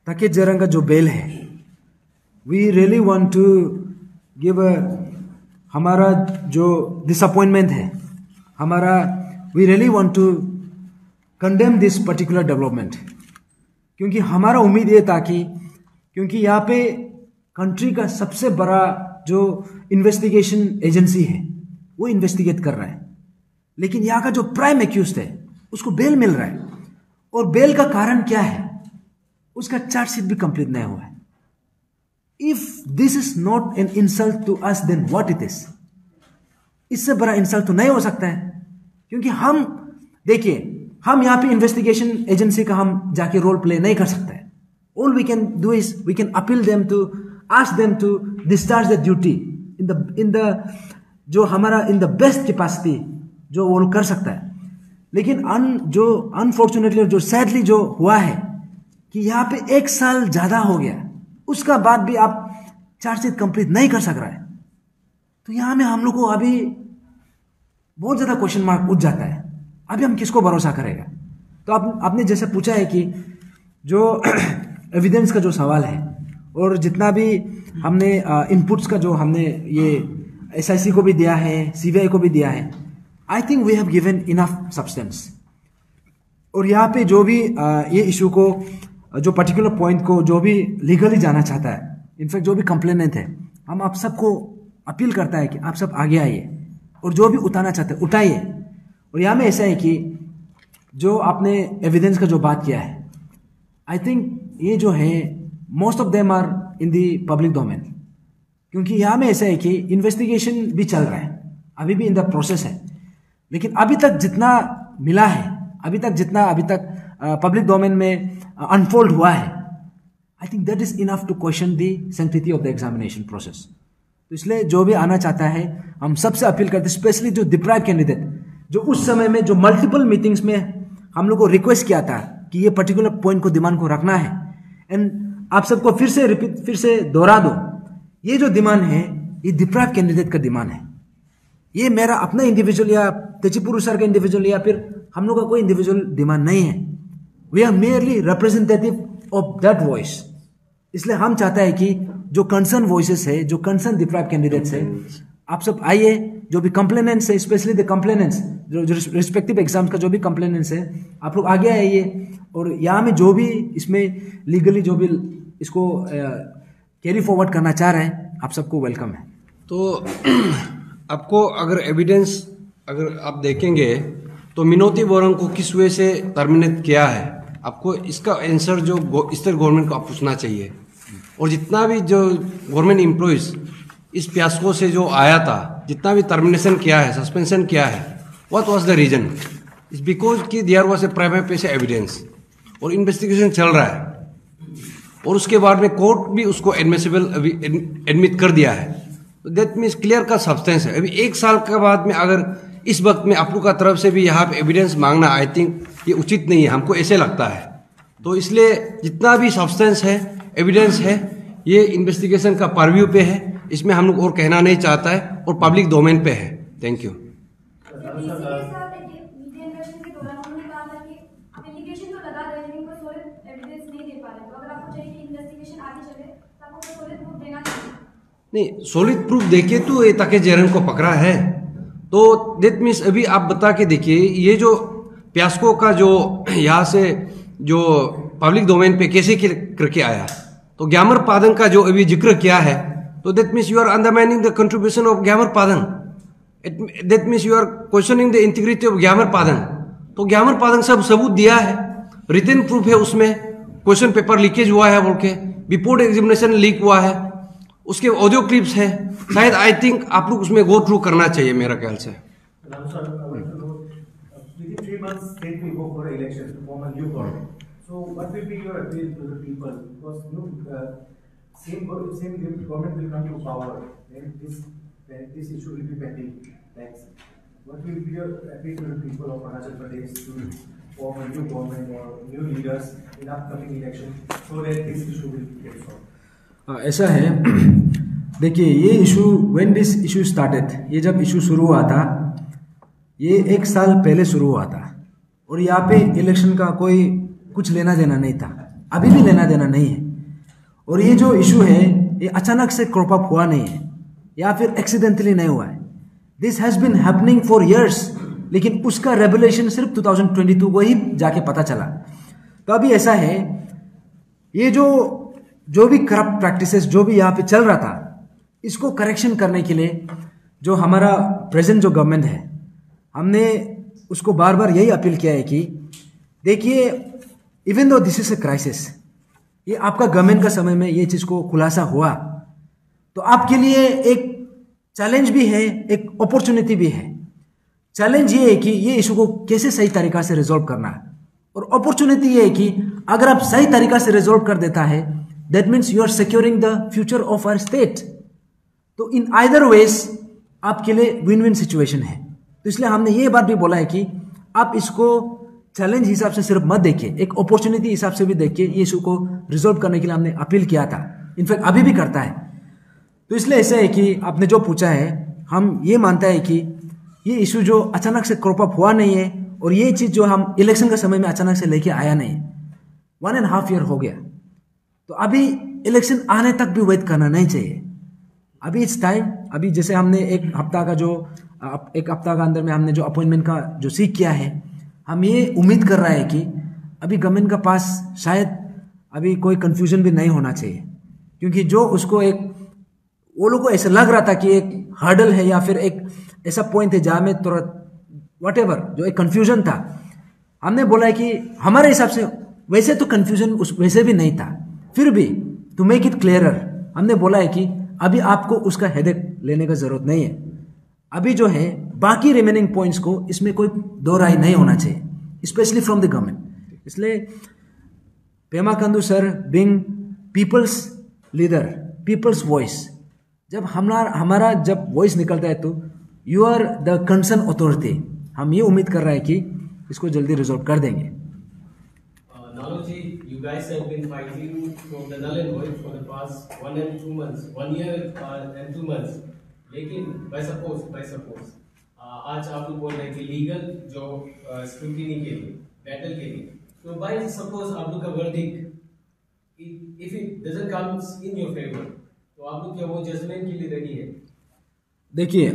ताकि जरंग का जो बेल है, we really want to give हमारा जो डिसअपॉइंटमेंट है, हमारा we really want to condemn this particular development, क्योंकि हमारा उम्मीद ये था कि क्योंकि यहाँ पे कंट्री का सबसे बड़ा जो इन्वेस्टिगेशन एजेंसी है वो इन्वेस्टिगेट कर रहा है, लेकिन यहाँ का जो प्राइम एक्यूज्ड है उसको बेल मिल रहा है, और बेल का कारण क्या है, उसका चार्जशीट भी कंप्लीट नहीं हुआ है। If this is not an insult to us, then what it is? इससे बड़ा इंसल्ट तो नहीं हो सकता है, क्योंकि हम देखिए, हम यहाँ पे इन्वेस्टिगेशन एजेंसी का हम जाके रोल प्ले नहीं कर सकते। All we can do is we can appeal them to ask them to discharge the duty in the जो हमारा इन द बेस्ट कैपेसिटी जो वो कर सकता है। लेकिन जो अनफॉर्चुनेटली जो सैडली जो हुआ है कि यहाँ पे 1 साल ज्यादा हो गया, उसका बाद भी आप चार्जशीट कंप्लीट नहीं कर सक रहा है, तो यहाँ में हम लोग को अभी बहुत ज्यादा क्वेश्चन मार्क उठ जाता है। अभी हम किसको भरोसा करेगा? तो आपने जैसे पूछा है कि जो एविडेंस का जो सवाल है, और जितना भी हमने इनपुट्स का जो हमने ये एसआईसी को भी दिया है, सीबीआई को भी दिया है, I think we have given enough substance. और यहाँ पे जो भी ये इशू को, जो पर्टिकुलर पॉइंट को जो भी लीगली जाना चाहता है, इनफैक्ट जो भी कंप्लेनेंट है, हम आप सबको अपील करता है कि आप सब आगे आइए और जो भी उठाना चाहते हैं उठाइए। और यहाँ में ऐसा है कि जो आपने एविडेंस का जो बात किया है, आई थिंक ये जो है most of them are in the public domain, क्योंकि यहाँ में ऐसा है कि इन्वेस्टिगेशन भी चल रहा है, अभी भी इन द प्रोसेस है, लेकिन अभी तक जितना मिला है, अभी तक पब्लिक डोमेन में अनफोल्ड हुआ है, I think that is enough to question the sanctity of the examination process. तो इसलिए जो भी आना चाहता है, हम सबसे अपील करते हैं, स्पेशली जो डिप्राइव कैंडिडेट, जो उस समय में जो मल्टीपल मीटिंग्स में हम लोग को रिक्वेस्ट किया था कि ये पर्टिकुलर पॉइंट को डिमांड को रखना है, एंड आप सबको फिर से दोहरा दो, ये जो डिमांड है ये डिप्राइव कैंडिडेट का डिमांड है। ये मेरा अपना इंडिविजुअल या तेजीपुरु सर का इंडिविजुअल या फिर हम लोग का कोई इंडिविजुअल डिमांड नहीं है। We are merely representative of that voice. इसलिए हम चाहते हैं कि जो कंसर्न वॉइसेस है, जो कंसर्न डिप्राइव कैंडिडेट्स है, आप सब आइए, जो भी कंप्लेनेंट्स है, स्पेशली द कंप्लेनेंट्स जो रिस्पेक्टिव एग्जाम का जो भी कंप्लेनेंट्स है, आप लोग आगे आइए, और यहाँ में जो भी इसमें लीगली जो भी इसको कैरी फॉरवर्ड करना चाह रहे हैं, आप सबको वेलकम है। तो आपको अगर एविडेंस अगर आप देखेंगे तो मिनोती बोरंग को किस वे से टर्मिनेट किया है, आपको इसका आंसर जो स्टेट गवर्नमेंट को आप पूछना चाहिए। और जितना भी जो गवर्नमेंट एम्प्लॉइज इस फियास्को से जो आया था, जितना भी टर्मिनेशन किया है, सस्पेंशन किया है, what was the reason? It's because कि there was a prima facie evidence, और इन्वेस्टिगेशन चल रहा है, और उसके बाद में कोर्ट भी उसको एडमिसिबल एडमिट कर दिया है। तो दैट मीन्स क्लियर का सब्सटेंस है। अभी 1 साल के बाद में अगर इस वक्त में आप लोग का तरफ से भी यहाँ पे एविडेंस मांगना, आई थिंक ये उचित नहीं है, हमको ऐसे लगता है। तो इसलिए जितना भी सब्सटेंस है, एविडेंस है, ये इन्वेस्टिगेशन का परव्यू पे है, इसमें हम लोग और कहना नहीं चाहता है, और पब्लिक डोमेन पे है। Thank you. नहीं, सॉलिड प्रूफ देखे तो ये ताकि जेरन को पकड़ा है, तो दैट मीन्स अभी आप बता के देखिए, ये जो फियास्को का जो यहाँ से जो पब्लिक डोमेन पे कैसे करके आया, तो ग्यामर पादंग का जो अभी जिक्र किया है, तो that means you are undermining the contribution of Gyamar Padang. That means you are questioning the integrity of Gyamar Padang. तो ग्यामर पादंग सब सबूत दिया है, रिटन प्रूफ है, उसमें क्वेश्चन पेपर लीकेज हुआ है बोल के, बिफोर एग्जामिनेशन लीक हुआ है, उसके ऑडियो क्लिप्स है। शायद आई थिंक आप लोग उसमें गो थ्रू करना चाहिए मेरा ख्याल से। So what will be your appeal to the people? Because same government will come to power, and this issue will be pending. Thanks. What will be your appeal to the people of Arunachal Pradesh to form a new government or new leaders in upcoming election so that this issue will get solved? ऐसा है, देखिए, ये issue when this issue started, ये जब issue शुरू हुआ था, ये 1 साल पहले शुरू हुआ था, और यहाँ पे इलेक्शन का कोई कुछ लेना देना नहीं था। अभी भी लेना देना नहीं है। और ये जो इशू है ये अचानक से क्रॉप अप हुआ नहीं है या फिर एक्सीडेंटली नहीं हुआ है। This has been happening for years, लेकिन उसका रेवलेशन सिर्फ 2022 को ही जाके पता चला। तो अभी ऐसा है, ये जो भी करप्ट प्रैक्टिसेस जो भी यहाँ पे चल रहा था, इसको करेक्शन करने के लिए जो हमारा प्रेजेंट जो गवर्नमेंट है, हमने उसको बार बार यही अपील किया है कि देखिए, even though this is a crisis, ये आपका गवर्नमेंट का समय में ये चीज को खुलासा हुआ तो आपके लिए एक चैलेंज भी है, एक अपॉर्चुनिटी भी है। चैलेंज ये है कि ये इशू को कैसे सही तरीका से रिजॉल्व करना है, और अपॉर्चुनिटी ये है कि अगर आप सही तरीका से रिजॉल्व कर देता है, that means you are securing the future of our state. तो इन आइदर वेज आपके लिए विन विन सिचुएशन है। तो इसलिए हमने ये बात भी बोला है कि आप इसको चैलेंज हिसाब से सिर्फ मत देखिए, एक अपॉर्चुनिटी हिसाब से भी देखिए। ये इशू को रिजॉल्व करने के लिए हमने अपील किया था, इनफैक्ट अभी भी करता है। तो इसलिए ऐसा है कि आपने जो पूछा है, हम ये मानता है कि ये इशू जो अचानक से क्रॉप अप हुआ नहीं है, और ये चीज जो हम इलेक्शन के समय में अचानक से लेके आया नहीं, 1.5 ईयर हो गया। तो अभी इलेक्शन आने तक भी वेट करना नहीं चाहिए। अभी इट्स टाइम। अभी जैसे हमने एक हफ्ता का अंदर में हमने जो अपॉइंटमेंट का जो सीख किया है, हम ये उम्मीद कर रहा है कि अभी गवर्नमेंट का पास शायद अभी कोई कंफ्यूजन भी नहीं होना चाहिए, क्योंकि जो उसको एक वो लोगों को ऐसा लग रहा था कि एक हर्डल है या फिर एक ऐसा पॉइंट है जहां में तुरंत व्हाटएवर जो एक कंफ्यूजन था, हमने बोला है कि हमारे हिसाब से वैसे तो कंफ्यूजन उस वैसे भी नहीं था, फिर भी टू मेक इट क्लियरर हमने बोला है कि अभी आपको उसका हेडेक लेने का जरूरत नहीं है। अभी जो है बाकी रिमेनिंग पॉइंट्स को इसमें कोई दो राय नहीं होना चाहिए, स्पेशली फ्रॉम द गवर्नमेंट। इसलिए Pema Khandu sir being people's leader, people's voice, जब हमारा जब वॉइस निकलता है तो you are the concern authority. हम ये उम्मीद कर रहे हैं कि इसको जल्दी रिजॉल्व कर देंगे। Naloji, you guys have been fighting for the null and void for the past 1 and 2 months, 1 year and 2 months. लेकिन by suppose आज आप लोग बोल रहे हैं कि लीगल जो स्क्रूटिनी के लिए, बैटल के लिए, तो by suppose आप लोग का verdict if it doesn't comes in your favor, तो आप लोग क्या वो जजमेंट के लिए रेडी है? देखिए,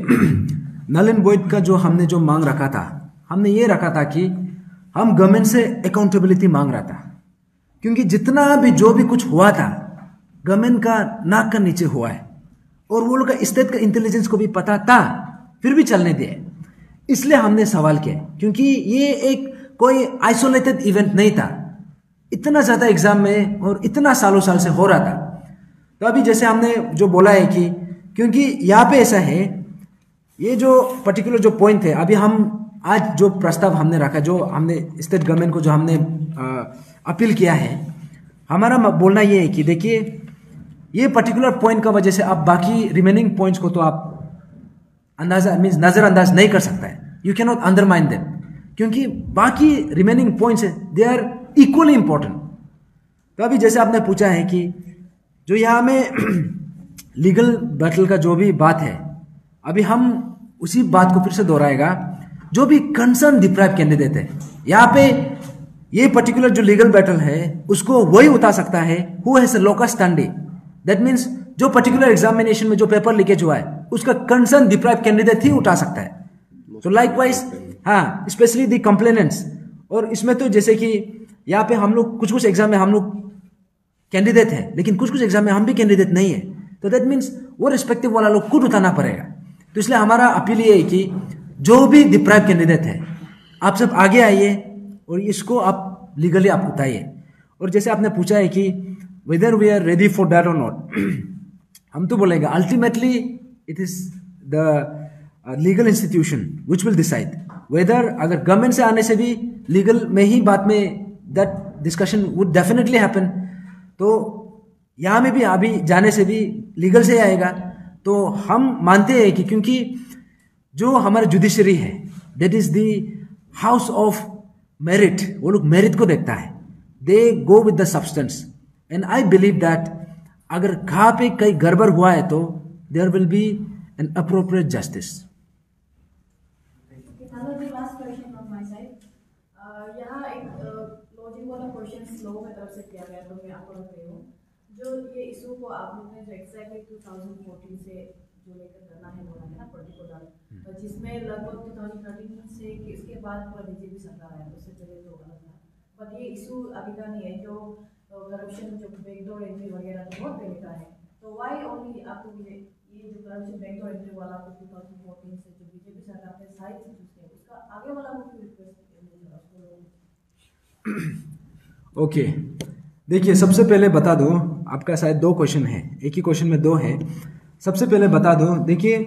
नल एंड वॉइड का जो हमने जो मांग रखा था, हमने ये रखा था कि हम गवर्नमेंट से अकाउंटेबिलिटी मांग रहा था, क्योंकि जितना भी जो भी कुछ हुआ था गवर्नमेंट का नाक का नीचे हुआ है, और वो लोग का स्टेट का इंटेलिजेंस को भी पता था, फिर भी चलने दिए। इसलिए हमने सवाल किया, क्योंकि ये एक कोई आइसोलेटेड इवेंट नहीं था, इतना ज्यादा एग्जाम में और इतना सालों साल से हो रहा था। तो अभी जैसे हमने जो बोला है कि क्योंकि यहाँ पे ऐसा है, ये जो पर्टिकुलर जो पॉइंट है, अभी हम आज जो प्रस्ताव हमने रखा, जो हमने स्टेट गवर्नमेंट को जो हमने अपील किया है, हमारा बोलना ये है कि देखिए, ये पर्टिकुलर पॉइंट का वजह से आप बाकी रिमेनिंग पॉइंट्स को तो आप अंदाजा मीन्स नजरअंदाज नहीं कर सकता है, you can not undermine them, क्योंकि बाकी रिमेनिंग पॉइंट्स है दे आर इक्वली इंपॉर्टेंट। तो अभी जैसे आपने पूछा है कि जो यहाँ में लीगल बैटल का जो भी बात है, अभी हम उसी बात को फिर से दोहराएगा, जो भी कंसर्न डिप्राइव कैंडिडेट है यहाँ पे, ये पर्टिकुलर जो लीगल बैटल है उसको वही उठा सकता है who has locus standi. That means जो पर्टिकुलर एग्जामिनेशन में जो पेपर लीकेज हुआ है उसका कंसर्न डिप्राइव कैंडिडेट ही उठा सकता है। तो लाइकवाइज हाँ, स्पेशली दी कंप्लेनेंट्स। और इसमें तो जैसे कि यहाँ पे हम लोग कुछ एग्जाम में हम लोग कैंडिडेट है, लेकिन कुछ एग्जाम में हम भी कैंडिडेट नहीं है, तो दैट मीन्स वो रिस्पेक्टिव वाला लोग खुद उठाना पड़ेगा। तो इसलिए हमारा अपील ये है कि जो भी डिप्राइव कैंडिडेट है, आप सब आगे आइए और इसको आप लीगली आप उठाइए। और जैसे आपने पूछा है कि whether we are ready for that और नॉट, हम तो बोलेंगे ultimately it is the legal institution which will decide whether, अगर गवर्नमेंट से आने से भी लीगल में ही बात में that discussion would definitely happen, तो यहाँ में भी अभी जाने से भी लीगल से आएगा। तो हम मानते हैं कि क्योंकि जो हमारा जुडिशरी है that is the house of merit, वो लोग मेरिट को देखता है, they go with the substance, and I believe that अगर कहाँ पे कहीं गड़बड़ हुआ है तो there will be an appropriate justice. यहाँ एक लॉजिक वाला क्वेश्चन लोगों की तरफ से किया गया था जो ये इशू को आप लोग ने जो एग्जैक्टली 2014 से जो लेकर करना है बोला है ना पर्टिकुलर, जिसमें लगभग 2013 से इसके बाद पूरा बीजेपी सरकार आया, उससे पहले तो अलग था, बट ये इशू अभी का नहीं है जो करप्शन जो बैकडोर एंट्री वगैरह तो बहुत पहले का है, तो वाई ओनली आपको ये जो करप्शन बैकडोर एंट्री वाला को 2014 से जो बीजेपी सरकार ने साइड से चूज किया उसका आगे वाला को क्यों रिक्वेस्ट ओके, देखिए सबसे पहले बता दो, आपका शायद दो क्वेश्चन है, एक ही क्वेश्चन में दो है। सबसे पहले बता दो, देखिए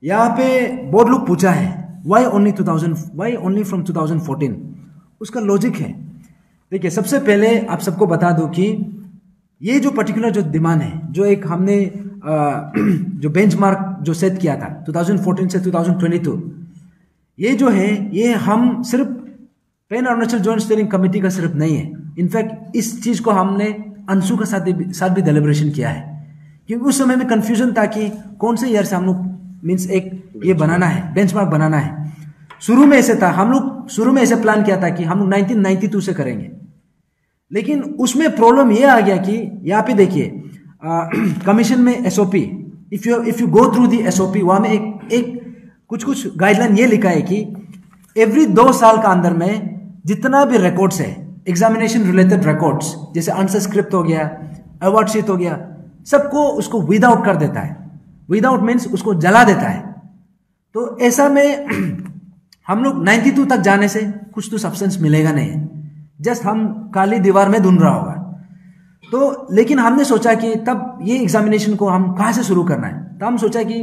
यहाँ पे बहुत लोग पूछा है वाई ओनली फ्रॉम 2014, उसका लॉजिक है। देखिए सबसे पहले आप सबको बता दो कि ये जो पर्टिकुलर जो डिमांड है, जो एक हमने जो बेंचमार्क जो सेट किया था 2014 से 2022, ये जो है ये हम सिर्फ pan Arunachal joint steering committee का सिर्फ नहीं है, इनफैक्ट इस चीज को हमने अंशु के साथ भी डेलिब्रेशन किया है, क्योंकि उस समय में कंफ्यूजन था कि कौन से ईयर से हम लोग मीन्स एक ये बनाना है, बेंचमार्क बनाना है। शुरू में ऐसे था, हम लोग शुरू में ऐसे प्लान किया था कि हम लोग 1992 से करेंगे, लेकिन उसमें प्रॉब्लम ये आ गया कि यहाँ पे देखिए कमीशन में SOP, if you go through the SOP, वहां में एक कुछ गाइडलाइन ये लिखा है कि एवरी 2 साल का अंदर में जितना भी रिकॉर्ड्स है, एग्जामिनेशन रिलेटेड रिकॉर्ड्स, जैसे आंसर स्क्रिप्ट हो गया, अवार्ड शीट हो गया, सबको उसको विदाउट कर देता है। विदाउट मीन्स उसको जला देता है। तो ऐसा में हम लोग 92 तक जाने से कुछ तो सब्सटेंस मिलेगा नहीं, जस्ट हम काली दीवार में ढूंढ रहा होगा। तो लेकिन हमने सोचा कि तब ये एग्जामिनेशन को हम कहाँ से शुरू करना है, तो हम सोचा कि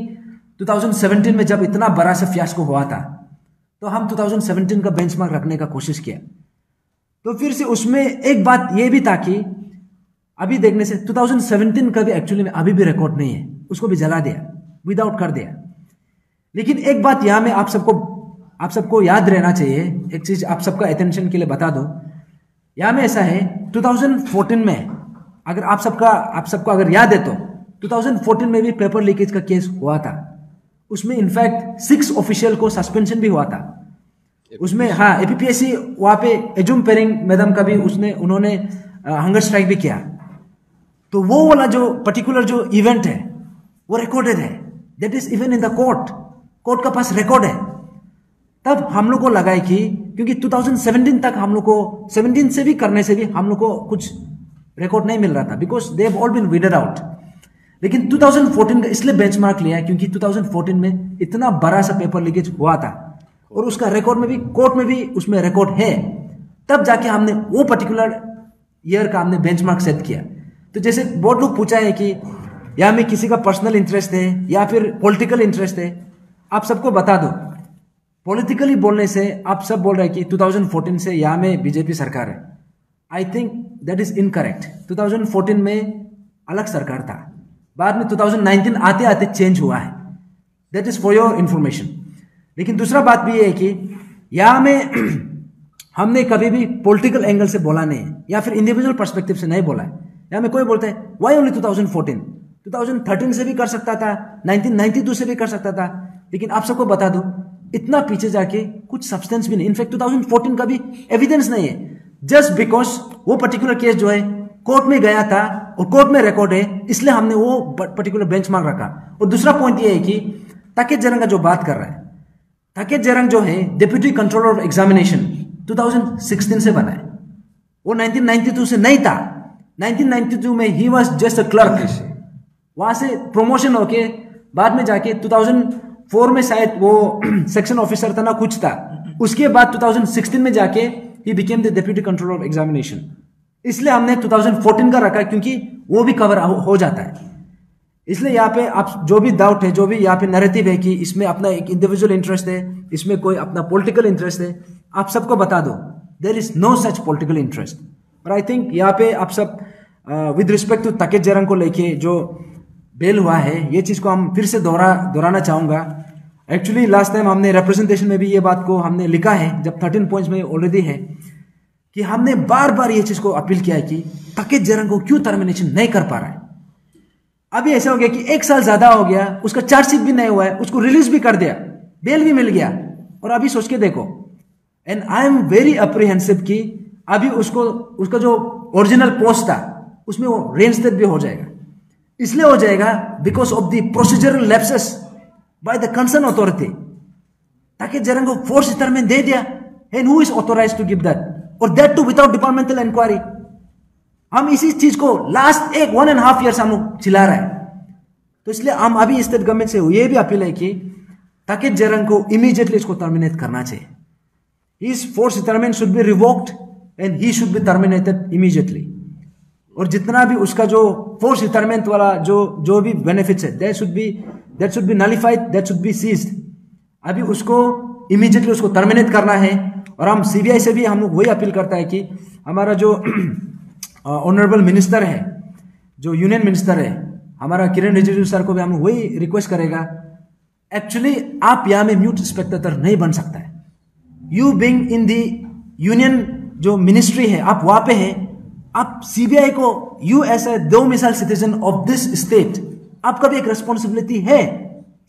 2017 में जब इतना बड़ा सा फियास्को हुआ था, तो हम 2017 का बेंचमार्क रखने का कोशिश किया। तो फिर से उसमें एक बात ये भी था कि अभी देखने से 2017 का भी एक्चुअली में अभी भी रिकॉर्ड नहीं है, उसको भी जला दिया, विदाउट कर दिया। लेकिन एक बात यहाँ में आप सबको याद रहना चाहिए, एक चीज आप सबका अटेंशन के लिए बता दो। यहाँ में ऐसा है 2014 में, अगर आप सबको अगर याद है तो 2014 में भी पेपर लीकेज का केस हुआ था। उसमें इनफैक्ट 6 ऑफिशियल को सस्पेंशन भी हुआ था। उसमें हाँ एपीपीएससी वहां पे एजुम पेरिंग मैडम का भी उन्होंने हंगर स्ट्राइक भी किया। तो वो वाला जो पर्टिकुलर जो इवेंट है वो रिकॉर्डेड है, that is even in the court का पास रिकॉर्ड है। तब हम लोग को लगा है कि क्योंकि 2017 तक हम लोग को 17 से भी करने से भी हम लोग को कुछ रिकॉर्ड नहीं मिल रहा था, because they have all been weeded out. लेकिन 2014 का इसलिए बेंचमार्क लिया क्योंकि 2014 में इतना बड़ा सा पेपर लीकेज हुआ था और उसका रिकॉर्ड में भी कोर्ट में भी उसमें रिकॉर्ड है। तब जाके हमने वो पर्टिकुलर ईयर का हमने बेंचमार्क सेट किया। तो जैसे बहुत लोग पूछा है कि या में किसी का पर्सनल इंटरेस्ट है या फिर पॉलिटिकल इंटरेस्ट है, आप सबको बता दो, पॉलिटिकली बोलने से आप सब बोल रहे हैं कि 2014 से यहाँ में बीजेपी सरकार है। I think that is incorrect. 2014 में अलग सरकार था, बाद में 2019 आते आते चेंज हुआ है, that is for your information. लेकिन दूसरा बात भी ये है कि यहाँ में हमने कभी भी पॉलिटिकल एंगल से बोला नहीं है या फिर इंडिविजुअल पर्सपेक्टिव से नहीं बोला है। यहाँ में कोई बोलता है वाई ओनली 2014, 2013 से भी कर सकता था, 1992 से भी कर सकता था। लेकिन आप सबको बता दो इतना पीछे जाके कुछ सब्सटेंस भी नहीं, इनफैक्ट 2014 का भी एविडेंस नहीं है, जस्ट बिकॉज वो पर्टिकुलर केस जो है कोर्ट में गया था और कोर्ट में रिकॉर्ड है, इसलिए हमने वो पर्टिकुलर बेंचमार्क रखा। और दूसरा पॉइंट ये है कि ताकेत जरंग का जो बात कर रहा है, ताकेत जरंग जो है डिप्यूटी कंट्रोलर ऑफ एग्जामिनेशन 2016 से बना है, वो 1992 से नहीं था। 1992 में he was just a clerk, वहां से प्रमोशन होके बाद में जाके 2004 में शायद वो सेक्शन ऑफिसर था ना कुछ था, उसके बाद 2016 में जाके he became the deputy controller of examination. इसलिए हमने 2014 का रखा क्योंकि वो भी कवर हो जाता है। इसलिए यहाँ पे आप जो भी डाउट है, जो भी यहाँ पे नैरेटिव है कि इसमें अपना एक इंडिविजुअल इंटरेस्ट है, इसमें कोई अपना पॉलिटिकल इंटरेस्ट है, आप सबको बता दो there is no such political interest. और आई थिंक यहाँ पे आप सब विद रिस्पेक्ट टू ताकेत जरंग को लेके जो बेल हुआ है, ये चीज को हम फिर से दोहराना चाहूंगा। एक्चुअली लास्ट टाइम हमने रिप्रेजेंटेशन में भी ये बात को हमने लिखा है, जब 13 पॉइंट्स में ऑलरेडी है, कि हमने बार बार ये चीज को अपील किया है कि ताकेत जरंग को क्यों टर्मिनेशन नहीं कर पा रहा है। अभी ऐसा हो गया कि 1 साल ज्यादा हो गया, उसका चार्जशीट भी नहीं हुआ है, उसको रिलीज भी कर दिया, बेल भी मिल गया, और अभी सोच के देखो। And I am very apprehensive कि अभी उसका जो ओरिजिनल पोस्ट था उसमें वो रेनस्टेड भी हो जाएगा। इसलिए हो जाएगा because of the procedural lapses by the concern authority. ताकि जरंग को फोर्स रिटायरमेंट दे दिया, and who is authorized to give that, और that too without departmental inquiry. हम इसी चीज को लास्ट 1.5 ईयर से हम लोग चिल्ला रहे हैं। तो इसलिए हम अभी स्टेट गवर्नमेंट से ये भी अपील है कि ताकि जरंग को इमीडिएटली इसको टर्मिनेट करना चाहिए। His force retirement should be revoked and he should be terminated immediately. और जितना भी उसका जो फोर्स रिटायरमेंट वाला जो भी बेनिफिट्स है that should be nullified, that should be seized. अभी उसको इमीडिएटली उसको टर्मिनेट करना है। और हम सीबीआई से भी हम लोग वही अपील करता है कि हमारा जो ऑनरेबल मिनिस्टर है, जो यूनियन मिनिस्टर है हमारा किरण रिजिजू सर को भी हम लोग वही रिक्वेस्ट करेगा, एक्चुअली आप यहाँ में म्यूट स्पेक्टेटर नहीं बन सकता है। You being in the union जो मिनिस्ट्री है, आप वहां पे हैं, आप सीबीआई को यू एज ए दो मिसाल सिटीजन ऑफ दिस स्टेट, आपका भी एक रिस्पॉन्सिबिलिटी है,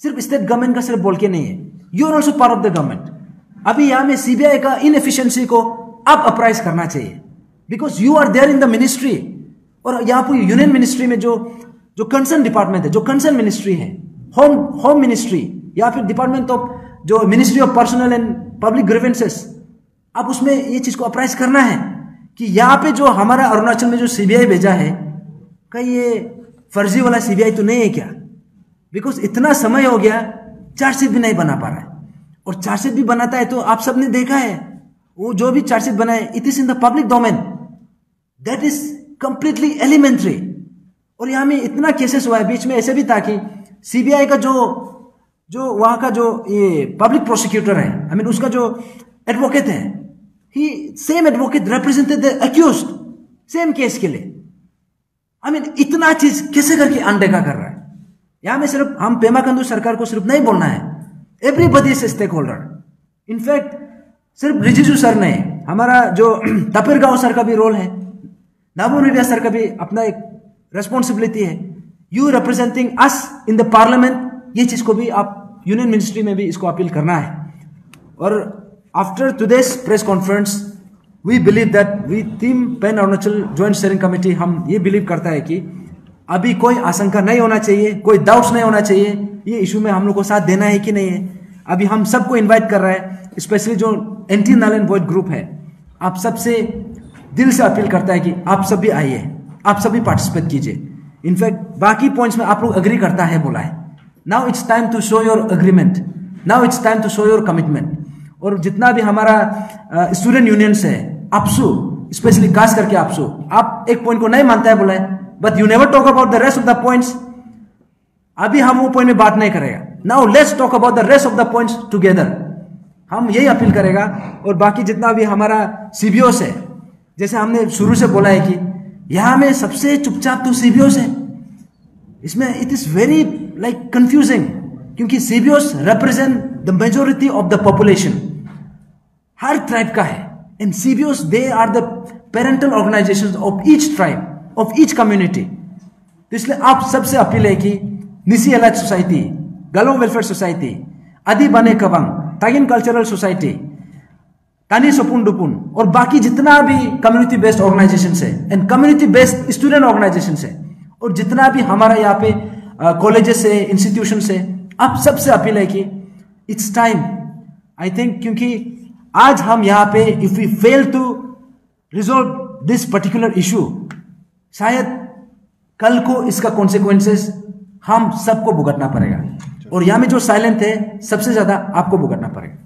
सिर्फ स्टेट गवर्नमेंट का सिर्फ बोल के नहीं है। You are also part of the government. अभी यहाँ में सीबीआई का इनएफिशिएंसी को आप अप्राइज करना चाहिए, because you are there in the ministry. और यहाँ पर यूनियन मिनिस्ट्री में जो कंसर्न डिपार्टमेंट है, जो कंसर्न मिनिस्ट्री है, होम मिनिस्ट्री या फिर डिपार्टमेंट ऑफ जो ministry of personal and public grievances, आप उसमें ये चीज को अप्राइज करना है कि यहाँ पे जो हमारा अरुणाचल में जो सीबीआई भेजा है, कहीं ये फर्जी वाला सीबीआई तो नहीं है क्या? बिकॉज इतना समय हो गया, चार्जशीट भी नहीं बना पा रहा है। और चार्जशीट भी बनाता है तो आप सबने देखा है, वो जो भी चार्जशीट बनाए, it is in the public domain, that is completely elementary. और यहाँ में इतना केसेस हुआ है, बीच में ऐसे भी था कि सीबीआई का जो वहां का जो ये पब्लिक प्रोसिक्यूटर है, आई मीन उसका जो एडवोकेट है, he same advocate represented the accused same case के लिए। आई मीन इतना चीज कैसे करके अनदेखा कर रहा है। यहां में सिर्फ हम पेमा खांडू सरकार को सिर्फ नहीं बोलना है, everybody is stakeholder. In fact सिर्फ रिजिजू सर नहीं, हमारा जो तपेर गांव सर का भी रोल है, नाबू रेड्डी सर का भी अपना एक रेस्पॉन्सिबिलिटी है। You representing us in the parliament, ये चीज को भी आप यूनियन मिनिस्ट्री में भी इसको अपील करना है। और after today's press conference we believe that we team pan Arunachal joint steering committee हम ये बिलीव करता है कि अभी कोई आशंका नहीं होना चाहिए, कोई डाउट्स नहीं होना चाहिए ये इशू में हम लोग को साथ देना है कि नहीं है। अभी हम सबको इन्वाइट कर रहे हैं, स्पेशली जो anti null and void group है, आप सबसे दिल से अपील करता है कि आप सब भी आइए, आप सभी पार्टिसिपेट कीजिए। इनफैक्ट बाकी पॉइंट्स में आप लोग अग्री करता है बोला है। Now it's time to show your agreement, now it's time to show your commitment. और जितना भी हमारा स्टूडेंट यूनियंस है, आपसू स्पेशली खास करके आपसू, आप एक पॉइंट को नहीं मानता है बोला है, but you never talk about the rest of the points. अभी हम वो पॉइंट में बात नहीं करेगा। Now let's talk about the rest of the points together. हम यही अपील करेगा। और बाकी जितना भी हमारा सीबीओस है, जैसे हमने शुरू से बोला है कि यहां में सबसे चुपचाप तो सीबीओस है। इसमें it is very like confusing, क्योंकि CBOs represent the majority of the population, हर ट्राइब का है। And CBOs they are the parental organization of each tribe, of each community. तो इसलिए आप सबसे अपील है कि Nyishi elite society, Galong welfare society, Adi Bane कबंग, Tagin cultural society, तानी सपुन डुपुन और बाकी जितना भी कम्युनिटी बेस्ड ऑर्गेनाइजेशन है and community based student organisation है, और जितना भी हमारा यहाँ पे कॉलेजेस है, इंस्टीट्यूशन है, आप सबसे अपील है कि इट्स टाइम, आई थिंक, क्योंकि आज हम यहाँ पे if we fail to resolve this particular issue, शायद कल को इसका कॉन्सिक्वेंसेस हम सबको भुगतना पड़ेगा। और यहाँ में जो साइलेंट है, सबसे ज्यादा आपको भुगतना पड़ेगा।